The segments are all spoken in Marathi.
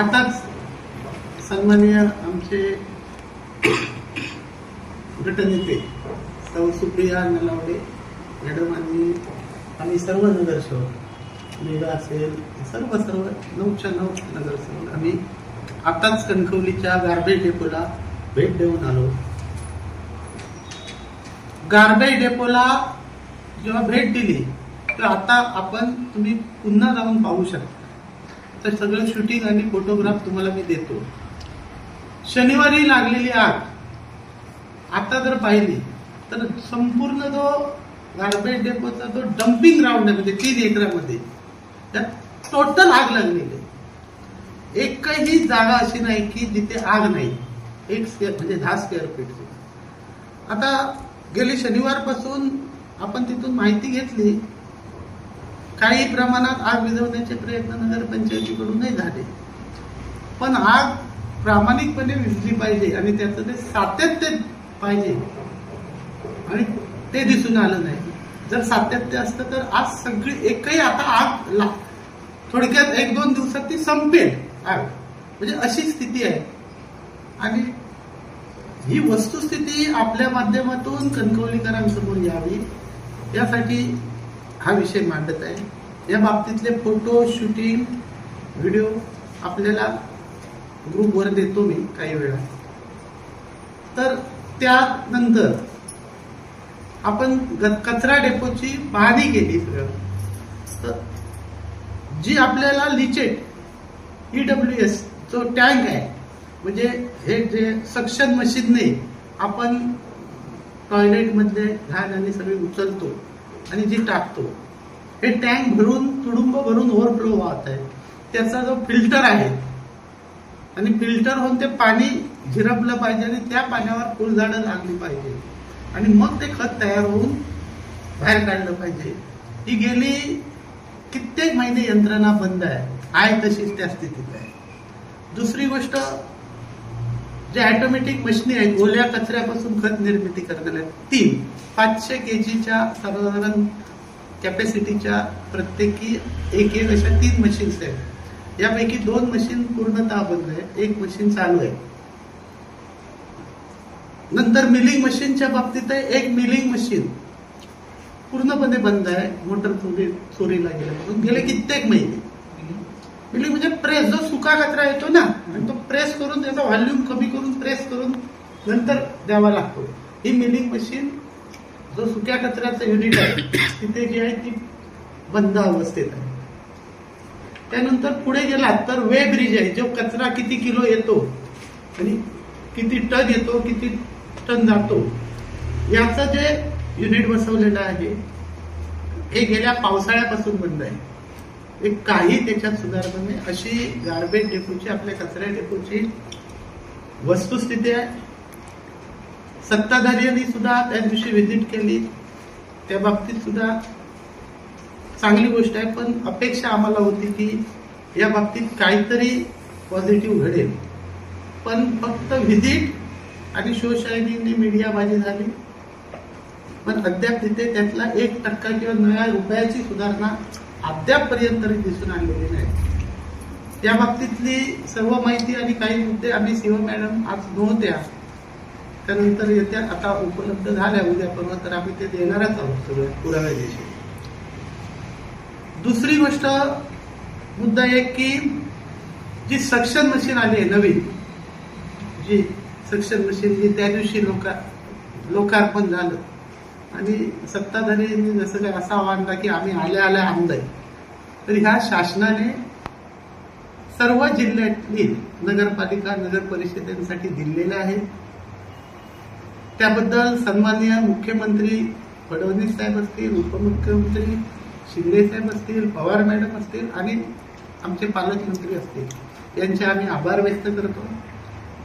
आताच सन्माननीय आमचे गटनेते सौ सुप्रिया नलावडे मॅडमांनी आम्ही सर्व नगरसेवक मेघा असेल सर्व 9च्या 9 नगरसेवक आम्ही आताच कणकवलीच्या गार्बेज डेपोला भेट देऊन आलो. गार्बेज डेपोला जेव्हा भेट दिली तर आता तुम्ही पुन्हा जाऊन पाहू शकता. तर सगळं शूटिंग आणि फोटोग्राफ तुम्हाला मी देतो. शनिवारी लागलेली आग आता जर पाहिली तर संपूर्ण जो गार्बेज डेपोचा जो डम्पिंग ग्राउंड आहे म्हणजे 3 एकरामध्ये त्यात टोटल आग लागलेली आहे. एकही जागा अशी नाही की जिथे आग नाही. म्हणजे 10 स्क्वेअर फीट. आता गेली शनिवारपासून आपण तिथून माहिती घेतली. काही प्रमाणात आग विझवण्याचे प्रयत्न नगरपंचायतीकडूनही झाले, पण आग प्रामाणिकपणे विझली पाहिजे आणि त्याचं ते सातत्य पाहिजे आणि ते दिसून आलं नाही. जर सातत्य असतं तर आज सगळी एकही आता आग थोडक्यात 1-2 दिवसात ती संपेल आग, म्हणजे अशी स्थिती आहे. आणि ही वस्तुस्थिती आपल्या माध्यमातून कणकवलीकरांसमोर यावी यासाठी हा विषय मांडत आहे. या बाबतीतले फोटो, शूटिंग, व्हिडिओ आपल्याला ग्रुपवर देतो मी काही वेळा. तर त्यानंतर आपण कचरा डेपोची पाहणी केली. तर जी आपल्याला लिचेट EWS जो टँक आहे म्हणजे हे जे सक्शन मशीनने आपण टॉयलेट मधले घाण आणि सगळे उचलतो आणि जी टाकतो, हे टँक भरून तुडुंब भरून ओव्हरफ्लो वाहत आहे. त्याचा जो फिल्टर आहे आणि फिल्टर होऊन ते पाणी झिरपलं पाहिजे आणि त्या पाण्यावर फुलझाडं लागली पाहिजे आणि मग ते खत तयार होऊन बाहेर काढलं पाहिजे. ही गेली कित्येक महिने यंत्रणा बंद आहे तशीच त्या स्थितीत आहे. दुसरी गोष्ट, जे ऑटोमॅटिक मशीनी आहेत ओल्या कचऱ्यापासून खत निर्मिती करण्याला 3 500 kgच्या साधारण कॅपॅसिटीच्या प्रत्येकी एक अशा 3 मशीन्स आहेत. यापैकी 2 मशीन पूर्णतः बंद आहे, 1 मशीन चालू आहे. नंतर मिलिंग मशीनच्या बाबतीत आहे, 1 मिलिंग मशीन पूर्णपणे बंद आहे. मोटर चोरीला गेल्यापासून गेले कित्येक महिने. मिलिंग म्हणजे प्रेस, जो सुका कचरा येतो ना आणि तो प्रेस करून त्याचा व्हॉल्यूम कमी करून प्रेस करून नंतर द्यावा लागतो. ही मिलिंग मशीन जो सुक्या कचऱ्याचं युनिट आहे तिथे जी आहे ती बंद अवस्थेत आहे. त्यानंतर पुढे गेलात तर वे ब्रिज आहे, जो कचरा किती किलो येतो आणि किती टन येतो, किती टन जातो, याचं जे युनिट बसवलेलं आहे हे गेल्या पावसाळ्यापासून बंद आहे. एक काही त्याच्यात सुधारणा नाही. अशी गार्बेज डेपोची, आपल्या कचरा डेपोची वस्तुस्थिती आहे. सत्ताधाऱ्यांनी सुद्धा त्या दिवशी व्हिजिट केली, त्या बाबतीत सुद्धा चांगली गोष्ट आहे. पण अपेक्षा आम्हाला होती की या बाबतीत काहीतरी पॉझिटिव्ह घडेल. पण फक्त व्हिजिट आणि शोशायनिंगने मीडियाबाजी झाली, पण अद्याप तिथे त्यातला 1% किंवा 9 रुपयाची सुधारणा अद्यापपर्यंत तरी दिसून आलेली नाही. त्या बाबतीतली सर्व माहिती आणि काही मुद्दे आम्ही सीओ मॅडम आज नव्हत्या, त्यानंतर येत्या आता उपलब्ध झाल्या उद्या परवा, तर आम्ही ते देणारच आहोत सगळं पुराव्या दिवशी. दुसरी गोष्ट मुद्दा एक की जी सक्शन मशीन आली आहे नवीन, जी सक्शन मशीन जी त्या दिवशी लोकार्पण झालं आणि सत्ताधाऱ्यांनी जसं काय असा मांडला की आम्ही आल्या आणलंय, तर ह्या शासनाने सर्व जिल्ह्यातली नगरपालिका नगर परिषदेसाठी दिलेल्या आहे. त्याबद्दल सन्माननीय मुख्यमंत्री फडणवीस साहेब असतील, उपमुख्यमंत्री शिंदे साहेब असतील, पवार मॅडम असतील आणि आमचे पालकमंत्री असतील, यांचे आम्ही आभार व्यक्त करतो.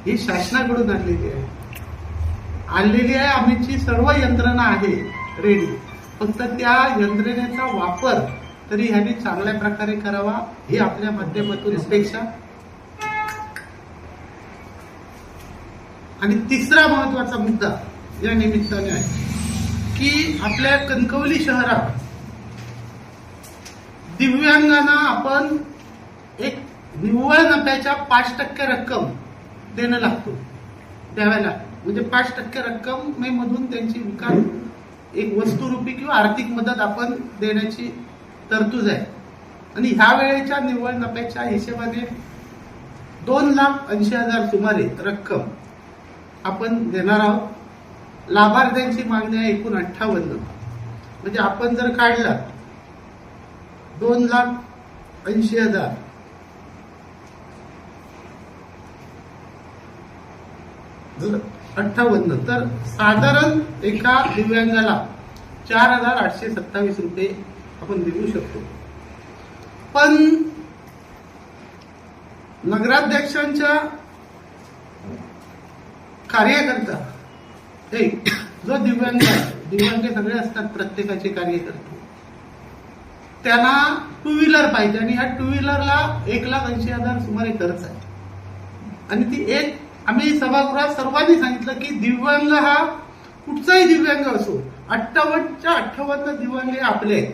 ही शासनाकडून आणलेली आहे. आमची सर्व यंत्रणा आहे रेडी, फक्त त्या यंत्रणेचा वापर तरी ह्यांनी चांगल्या प्रकारे करावा ही आपल्या माध्यमातून अपेक्षा. आणि तिसरा महत्वाचा मुद्दा या निमित्ताने आहे की आपल्या कणकवली शहरात दिव्यांगांना आपण एक निव्वळ नफ्याच्या 5% रक्कम देणं लागतो द्याव्याला, म्हणजे 5% रक्कम मधून त्यांची विकास एक वस्तुरूपी किंवा आर्थिक मदत आपण देण्याची तरतूद आहे. आणि ह्या वेळेच्या निव्वळ नफ्याच्या हिशेबाने 2,80,000 सुमारे रक्कम आपण देणार आहोत. लाभार्थ्यांची मागणी आहे एकूण 58. म्हणजे आपण जर काढला 2,80,000 58 तर साधारण एका दिव्यांगाला 4,827 रुपये आपण देऊ शकतो. पण नगराध्यक्षांच्या कार्यकर्ता जो दिव्यांग सगळे असतात, प्रत्येकाचे कार्यकर्ते, त्यांना 2 व्हीलर पाहिजे आणि ह्या 2 व्हीलरला 1,80,000 सुमारे खर्च आहे. आणि ती आम्ही सभागृहात सर्वांनी सांगितलं की दिव्यांग हा कुठचाही दिव्यांग असो, 58 दिव्यांग हे आपले आहेत.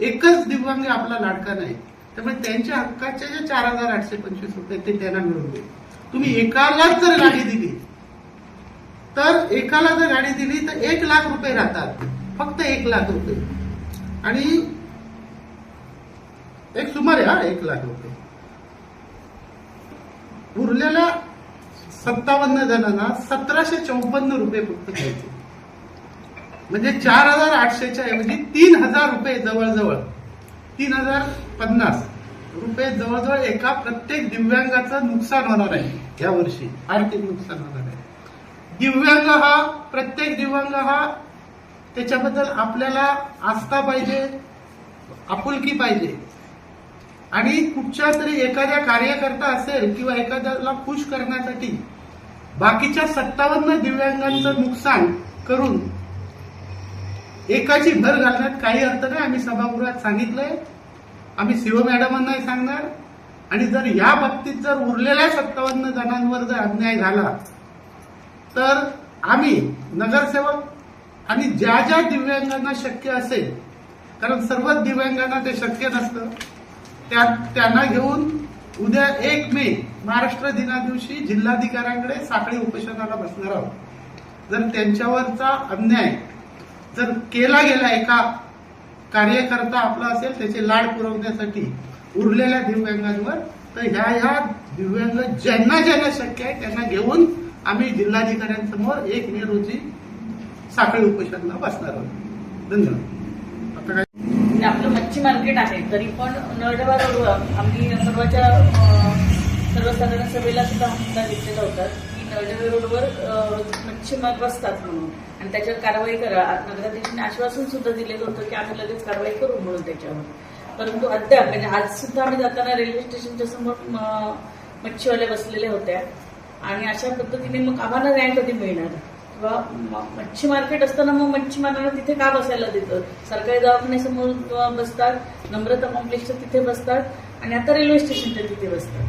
एकच दिव्यांग आपला लाडका नाही. त्यामुळे त्यांच्या हक्काचे जे 4,825 रुपये ते त्यांना मिळून देईल. तुम्ही एकालाच जर गाडी दिली तर 1 लाख रुपये राहतात, फक्त 1 लाख रुपये. आणि सुमारे 1 लाख रुपये उरलेल्या 57 जणांना 1,754 रुपये फक्त द्यायचे. म्हणजे 4,800च्या ऐवजी 3,000 रुपये जवळजवळ 3,050 रुपये जवळजवळ एका प्रत्येक दिव्यांगाचं नुकसान होणार आहे. या वर्षी आर्थिक नुकसान होणार आहे. प्रत्येक दिव्यांग हा त्याच्याबद्दल आपल्याला आस्था पाहिजे, आपुलकी पाहिजे. आणि कुठच्या तरी एखाद्या कार्यकर्ता असेल किंवा एखाद्याला खुश करण्यासाठी बाकीच्या 57 दिव्यांगांचं नुकसान करून एकाची भर घालण्यात काही अर्थ नाही. आम्ही सभागृहात सांगितलंय, आम्ही सीओ मॅडमांनाही सांगणार. आणि जर या बाबतीत जर उरलेल्या 57 जणांवर जर अन्याय झाला तर आम्ही नगरसेवक आणि ज्या ज्या दिव्यांगांना शक्य असेल, कारण सर्वच दिव्यांगांना ते शक्य नसतं, त्यांना घेऊन उद्या 1 मे महाराष्ट्र दिना दिवशी जिल्हाधिकाऱ्यांकडे साखळी उपोषणाला बसणार आहोत. जर त्यांच्यावरचा अन्याय जर केला गेला, एका कार्यकर्ता आपला असेल त्याचे लाड पुरवण्यासाठी उरलेल्या दिव्यांगांवर, तर ह्या दिव्यांग ज्यांना शक्य आहे त्यांना घेऊन आम्ही जिल्हाधिकाऱ्यांसमोर 1 मे रोजी साखळी उपोषणाला बसणार आहोत. धन्यवाद. आपलं मच्छी मार्केट आहे, तरी पण नळडबा रोडवर आम्ही सर्वसाधारण सभेला सुद्धा मुद्दा घेतलेला होता की नळडबा रोडवर मच्छीमार बसतात म्हणून, आणि त्याच्यावर कारवाई करा. नगराध्यक्षांनी आश्वासन सुद्धा दिलेलं होतं की आम्ही लगेच कारवाई करू म्हणून त्याच्यावर. परंतु अद्याप म्हणजे आज सुद्धा आम्ही जाताना रेल्वे स्टेशनच्या समोर मच्छीवाल्या बसलेल्या होत्या. आणि अशा पद्धतीने मग आम्हाला न्याय कधी मिळणार? किंवा मच्छी मार्केट असताना मग मच्छीमारांना तिथे का बसायला देतं? सरकारी दवाखान्यासमोर बसतात, नम्रता कॉम्प्लेक्सच्या तिथे बसतात, आणि आता रेल्वे स्टेशनच्या तिथे बसतात.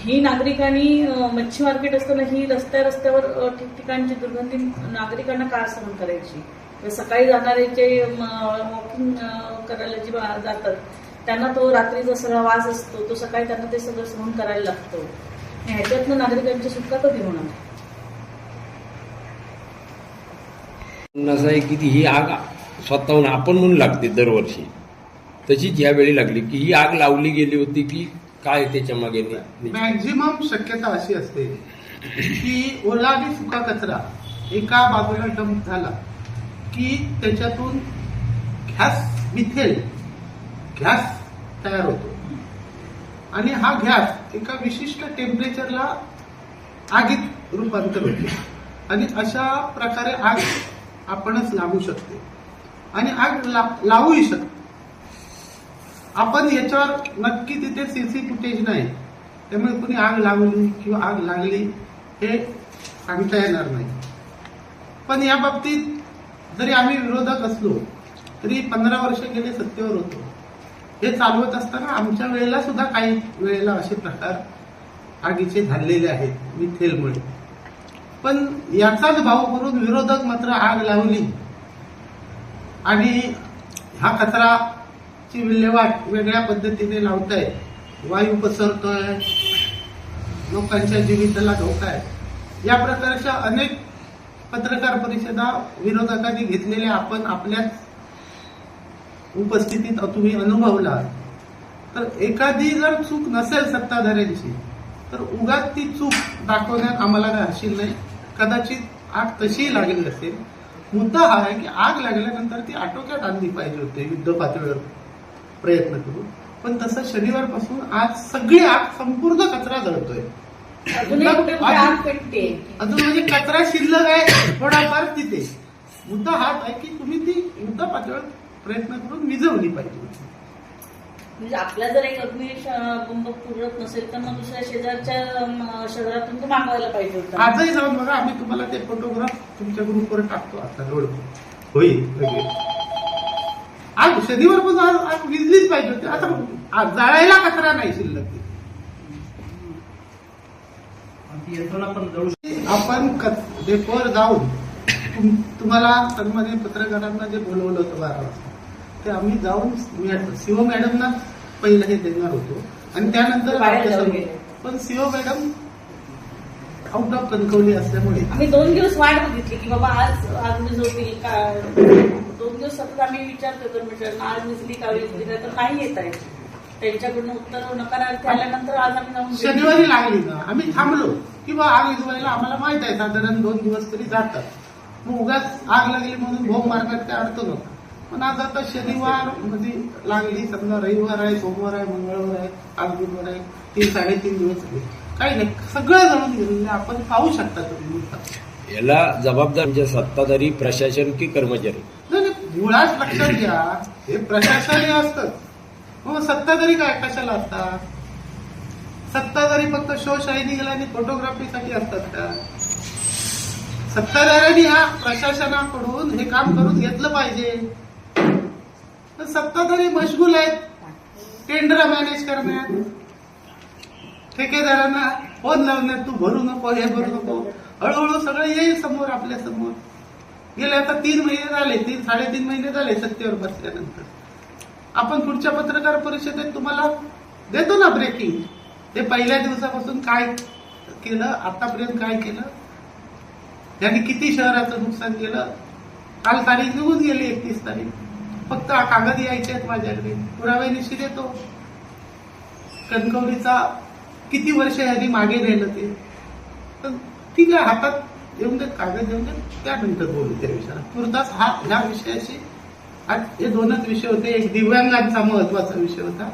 ही नागरिकांनी मच्छी मार्केट असताना ही रस्त्यावर ठिकठिकाणची दुर्गंधी नागरिकांना का सहन करायची? सकाळी जाणारे जे वॉकिंग करायला जे जातात त्यांना तो रात्रीचा सगळा वास असतो, तो सकाळी त्यांना ते सगळं सहन करायला लागतो. ह्याच्यातनं नागरिकांची सुटका कधी होणार? असं आहे की ही आग स्वतःहून आपण म्हणून लागते दरवर्षी, तशीच यावेळी लागली की ही आग लावली गेली होती की काय त्याच्या मागे? मॅक्झिमम शक्यता अशी असते की ओला आणि सुका कचरा एका बाजूला डंप झाला की त्याच्यातून मिथेन गॅस तयार होतो. आणि हा गॅस एका विशिष्ट टेम्परेचरला आगीत रूपांतर होते. आणि अशा प्रकारे आग आपणच लागू शकते आणि आग लावूही शकते. आपण याच्यावर नक्की तिथे सीसी फुटेज नाही, त्यामुळे कुणी आग लावली किंवा आग लागली हे सांगता येणार नाही. पण या बाबतीत जरी आम्ही विरोधक असलो तरी 15 वर्ष गेले सत्तेवर होतो. हे चालवत असताना आमच्या वेळेला सुद्धा काही वेळेला असे प्रकार आगीचे झालेले आहेत मिथेनमुळे. पण याचाच भाव करून विरोधक मात्र आग लावली आणि हा कचराची विल्हेवाट वेगळ्या पद्धतीने लावतायत. वायू पसरतोय, लोकांच्या जीविताला धोका आहे, या प्रकारच्या अनेक पत्रकार परिषदा विरोधकांनी घेतलेल्या आपण आपल्याच उपस्थितीत तुम्ही अनुभवला. तर एखादी जर चूक नसेल सत्ताधाऱ्यांची तर उगाच ती चूक दाखवण्यात आम्हाला काय हरशील नाही. कदाचित आग तशीही लागली असेल. मुद्दा हा आहे की आग लागल्यानंतर ती आटोक्यात आणली पाहिजे होते युद्ध पातळीवर प्रयत्न करून. पण तसं शनिवारपासून आज सगळी आग संपूर्ण कचरा जळतोय. अजूनही कुठे कुठे आग पेटते. अजून म्हणजे कचरा शिल्लक आहे थोडाफार तिथे. मुद्दा हाच आहे की तुम्ही ती युद्ध पातळीवर प्रयत्न करून विझवली पाहिजे. म्हणजे आपला जर एक अग्निबंब पुरत नसेल तर मग दुसऱ्या शेजारच्या शहरातून तो मागवायला पाहिजे होता. आजही जाऊन बघा, आम्ही तुम्हाला ते फोटोग्राफ तुमच्या ग्रुपवर टाकतो. आता रोड होईल वगैरे. आज शनिवार पण आज विजलीच पाहिजे होती. आता जाळायला कचरा नाही शिल्लक. आपण डेपोवर जाऊन तुम्हाला सन्माननीय पत्रकारांना जे बोलवलं होतं 12 वाजता ते आम्ही जाऊन सीओ मॅडमना पहिलं हे देणार होतो आणि त्यानंतर पण CO madam out of Kankavli असल्यामुळे आम्ही 2 दिवस वाट बघितली की बाबा आज आग विझवतील का. 2 दिवस सतत आम्ही विचारतो कर्मचाऱ्यांना आज विजली का विजली का, तर नाही येत आहे. त्यांच्याकडून उत्तर नकारार्थी आल्यानंतर आज आम्ही जाऊन शनिवारी लागली ना आम्ही थांबलो किंवा आग विझवायला आम्हाला माहित आहे साधारण 2 दिवस तरी जातात. मग उगाच आग लागली म्हणून भोग मारण्यात काय अर्थ नव्हता. पण आज आता शनिवार मध्ये लागली, समजा रविवार आहे, सोमवार आहे, मंगळवार आहे, आज बुधवार आहे, 3-3.5 दिवस झाले. काही नाही, सगळं जळून गेलेलं आपण पाहू शकता तुम्ही. याला जबाबदार म्हणजे सत्ताधारी, प्रशासन की कर्मचारी? नाही, मुळात लक्षात घ्या, हे प्रशासन हे असतं. मग सत्ताधारी काय कशाला असतात? सत्ताधारी फक्त शो शायनिंग आणि फोटोग्राफीसाठी असतात का? सत्ताधाऱ्यांनी हा प्रशासनाकडून हे काम करून घेतलं पाहिजे. तर सत्ताधारी मशगूल आहेत टेंडर मॅनेज करण्यात, ठेकेदारांना फोन लावण्यात, तू भरू नको, हे भरू नको. हळूहळू सगळं येईल समोर, आपल्या समोर. गेले आता 3 महिने झाले, 3-3.5 महिने झाले सत्तेवर बसल्यानंतर. आपण पुढच्या पत्रकार परिषदेत तुम्हाला देतो ना ब्रेकिंग. ते पहिल्या दिवसापासून काय केलं, आतापर्यंत काय केलं, त्यांनी किती शहराचं नुकसान केलं. काल तारीख निघून गेली 31 तारीख. फक्त कागद यायचे आहेत माझ्याकडे, पुराव्यानिशी देतो. कणकवलीचा किती वर्ष यांनी मागे नेलं ते. तर ठीक आहे, हातात येऊन दे, कागद येऊन दे, त्यानंतर बोलू त्या विषयाला. पुरताच ह्या विषयाशी आज हे 2च विषय होते. एक दिव्यांगांचा महत्वाचा विषय होता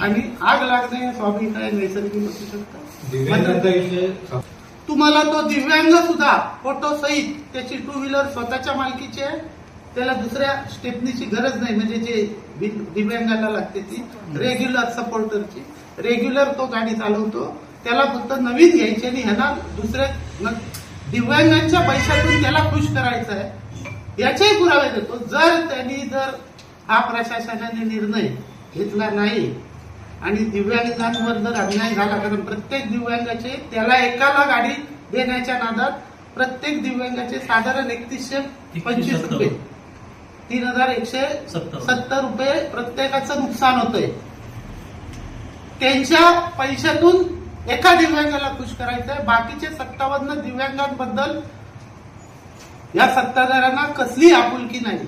आणि आग लागणे स्वाभाविक आहे, नैसर्गिक असू शकतं. तुम्हाला तो दिव्यांग सुद्धा फोटो सहित त्याची 2 व्हीलर स्वतःच्या मालकीची आहे, त्याला दुसऱ्या स्टेपनीची गरज नाही. म्हणजे जे दिव्यांगाला लागते ती रेग्युलर सपोर्टरची, रेग्युलर तो गाडी चालवतो. त्याला फक्त नवीन घ्यायची आणि ह्याला दुसऱ्या दिव्यांगांच्या पैशातून त्याला खुश करायचं आहे, याचेही पुरावे देतो. जर हा प्रशासनाने निर्णय घेतला नाही आणि दिव्यांगांवर जर अन्याय झाला, कारण प्रत्येक दिव्यांगाचे त्याला एकाला गाडी देण्याच्या नादात प्रत्येक दिव्यांगाचे साधारण 3125 रुपये, 3170 रुपये प्रत्येकाचं नुकसान होतंय. त्यांच्या पैशातून एका दिव्यांगाला खुश करायचंय. बाकीचे 57 दिव्यांगांबद्दल या सत्ताधाऱ्यांना कसली आपुलकी नाही.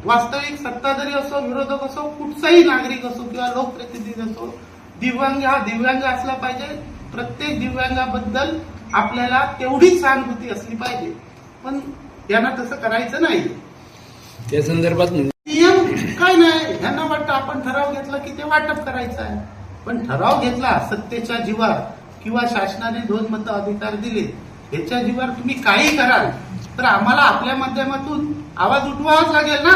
वास्तविक सत्ताधारी असो, विरोधक असो, कुठचाही नागरिक असो किंवा लोकप्रतिनिधी असो, दिव्यांग हा दिव्यांग असला पाहिजे. प्रत्येक दिव्यांगाबद्दल आपल्याला तेवढीच सहानुभूती असली पाहिजे. पण यांना तसं करायचं नाही. त्या संदर्भात नियम काय नाही, यांना वाटतं आपण ठराव घेतला की ते वाटप करायचं आहे. पण ठराव घेतला सत्तेच्या जीवावर किंवा शासनाने 2 मतं अधिकार दिले, ह्याच्या जीवावर तुम्ही काही कराल तर आम्हाला आपल्या माध्यमातून आवाज उठवावाच लागेल ना.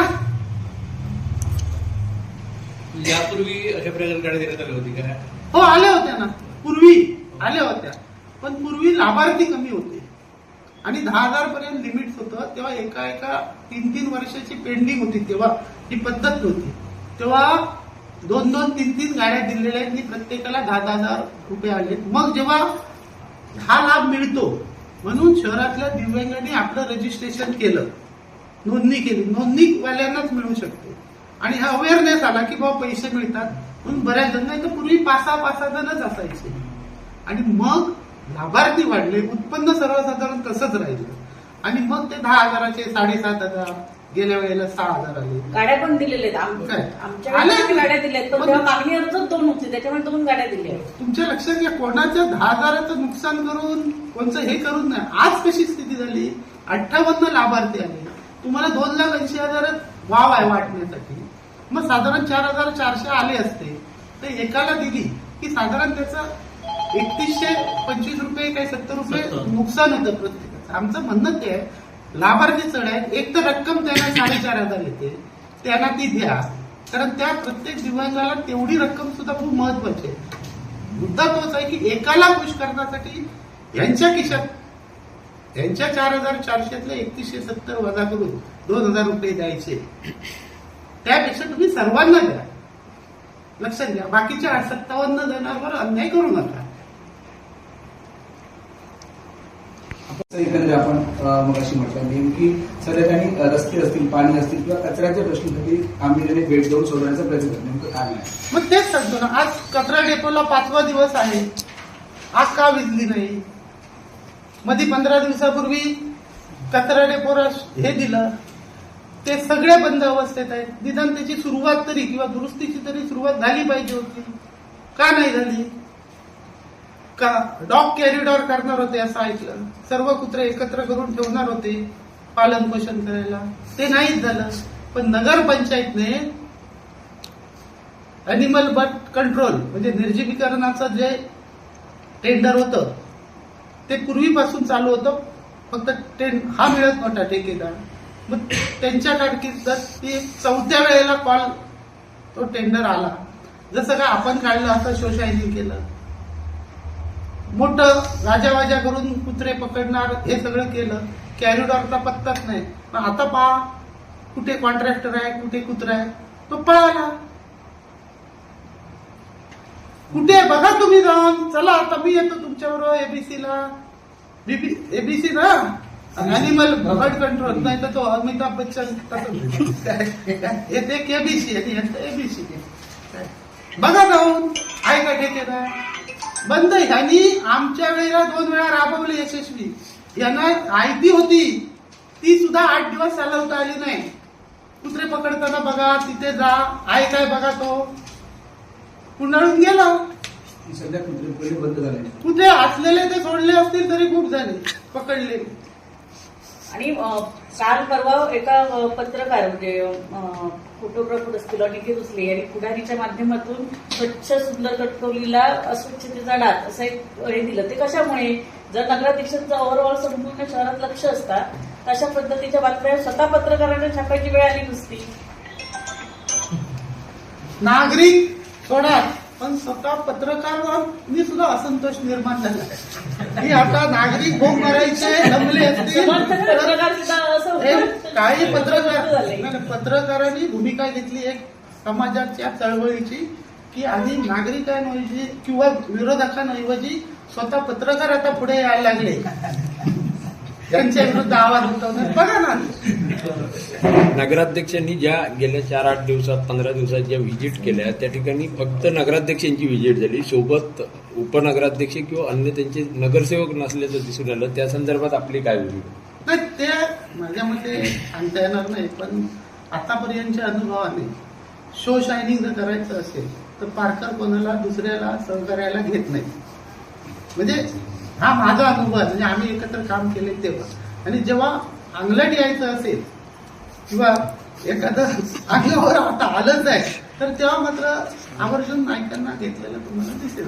यापूर्वी अशा प्रकारे गाडी देण्यात आली होती का? हो, आल्या होत्या ना, पूर्वी आल्या होत्या. पण पूर्वी लाभार्थी कमी होते आणि 10,000 पर्यंत लिमिट होतं. तेव्हा एका 3-3 वर्षाची पेंडिंग होती. तेव्हा ही पद्धत नव्हती. तेव्हा 2-2, 3-3 गाड्या दिलेल्या आहेत. प्रत्येकाला 10,000 रुपये आले. मग जेव्हा हा लाभ मिळतो म्हणून शहरातल्या दिव्यांगांनी आपलं रजिस्ट्रेशन केलं, नोंदणी केली. नोंदणीवाल्यांनाच मिळू शकते आणि हा अवेअरनेस आला की बाबा पैसे मिळतात. म्हणून बऱ्याच जण, नाही तर पूर्वी 5-6 जणच असायचे. आणि मग लाभार्थी वाढले, उत्पन्न सर्वसाधारण तसंच राहिलं. आणि मग ते 10,000चे 7,500 गेल्या वेळेला 6,000 आले. गाड्या पण दिलेल्या आहेत काय? आमच्याकडे आल्या? गाड्या दिल्या आहेत, पण मग- तेव्हा मागणी अर्जच 2 होती, त्याच्यामुळे 2 गाड्या दिल्या आहेत. तुमच्या लक्षात घ्या, कोणाचं 10,000चं नुकसान करून कोणचं हे करून नाही. आज कशी स्थिती झाली, 58 लाभार्थी आले, तुम्हाला 2,80,000 वाव आहे वाटण्यासाठी. मग साधारण 4,400 आले असते, तर एकाला दिली की साधारण त्याचं 3125 रुपये काही 70 रुपये नुकसान होतं प्रत्येकाचं. आमचं म्हणणं ते आहे, लाभार्थी चढ आहेत. एक तर रक्कम त्यांना 4,500 येते, त्यांना ती द्या, कारण त्या प्रत्येक दिवंगाला तेवढी रक्कम सुद्धा खूप महत्वाची आहे. मुद्दा तोच आहे की एकाला खुश करण्यासाठी यांच्या खिशात त्यांच्या 4,400तले 3170 वजा करून 2,000 रुपये द्यायचे. त्यापेक्षा तुम्ही सर्वांना द्या. लक्षात घ्या, बाकीच्या 57 जणांवर अन्याय करू नका. एकंदरीत आपण मगाशी म्हटलं नेमकी सध्या त्यांनी रस्ते असतील, पाणी असतील किंवा कचऱ्याच्या प्रश्नासाठी आम्ही भेट देऊन सोडवण्याचा प्रयत्न करतो. नेमकं काय आहे? मग तेच सांगतो ना, आज कचरा डेपोला 5वा दिवस आहे, आज का विजली नाही? मध्ये 15 दिवसापूर्वी कचरा डेपोला हे दिलं, ते सगळे बंद अवस्थेत आहेत. निदान त्याची सुरुवात तरी किंवा दुरुस्तीची तरी सुरुवात झाली पाहिजे होती, का नाही झाली? का डॉग कॅरिडॉर करणार होते असं ऐकलं, सर्व कुत्रे एकत्र करून ठेवणार होते पालन पोषण करायला, ते नाहीच झालं. पण नगरपंचायतने अॅनिमल बर्थ कंट्रोल म्हणजे निर्जलीकरणाचं जे टेंडर होतं ते पूर्वीपासून चालू होतं, फक्त हा मिळत नव्हता ठेकेदार. मग त्यांच्या कारकिर्दीत ती 4थ्या वेळेला कॉल तो टेंडर आला. जसं काय आपण काढलं असं शोषायनी केलं, मोठं गाजावाजा करून कुत्रे पकडणार हे सगळं केलं. कॅरिडॉरचा पत्ताच नाही. पण आता पहा, कुठे कॉन्ट्रॅक्टर आहे, कुठे कुत्रा आहे, तो पळाला. कुठे बघा तुम्ही जाऊन, चला आता मी येतो तुमच्याबरोबर एबीसीला. एबीसी ना अॅनिमल बर्ड कंट्रोल, नाही तर तो अमिताभ बच्चन येते केबीसी आणि एबीसी. बघा जाऊन, आहे का ठेकेदार? बंद. ह्यांनी आमच्या वेळेला 2 वेळा राबवली यशस्वी. यांना आयती होती, ती सुद्धा 8 दिवस चालवता आली नाही. कुत्रे पकडताना बघा, तिथे जा, आहे काय बघा, तो कुंडाळून गेला. सध्या कुत्रे पहिले बंद झाले. कुठे असलेले ते सोडले असतील तरी खूप झाले पकडले. आणि काल परवा एका पत्रकार म्हणजे फोटोग्राफर असतील अनिकेत उचले यांनी पुढारीच्या माध्यमातून स्वच्छ सुंदर कटकवलीला अस्वच्छतेचा डाग असं एक हे दिलं. ते कशामुळे? जर नगराध्यक्षांचं ओव्हरऑल संपूर्ण शहरात लक्ष असतात अशा पद्धतीच्या बातम्या स्वतः पत्रकारांना छापायची वेळ आली नसती. नागरिक सोडा, पण स्वतः पत्रकारांनी सुद्धा असंतोष निर्माण झाला की आता नागरिक भोग मारायचे जमले असतील. समर्थक पत्रकार सुद्धा असं होतं. काही झालंय. पत्रकारांनी भूमिका घेतली एक समाजाच्या चळवळीची, की आधी नागरिकांऐवजी किंवा विरोधकांऐवजी स्वतः पत्रकार आता पुढे यायला लागले त्यांच्या विरुद्ध आवाज उठवण्यात. बघा ना, नगराध्यक्षांनी ज्या गेल्या 4-8 दिवसात 15 दिवसात ज्या व्हिजिट केल्या त्या ठिकाणी फक्त नगराध्यक्षांची व्हिजिट झाली, सोबत उपनगराध्यक्ष किंवा अन्य त्यांचे नगरसेवक नसल्याचं दिसून आलं. त्या संदर्भात आपली काय होईल? नाही ते माझ्या मते सांगता येणार नाही, पण आतापर्यंतच्या अनुभवाने शो शायनिंग जर करायचं असेल तर पारकर कोणाला दुसऱ्याला सहकार्याला घेत नाही. म्हणजे हा माझा अनुभव आहे, म्हणजे आम्ही एकत्र काम केले तेव्हा. आणि जेव्हा अंगलट यायचं असेल किंवा एखादं अंगावर आता आलंच आहे तर तेव्हा मात्र आवर्जून नायकांना घेतलेलं तुम्हाला दिसेल.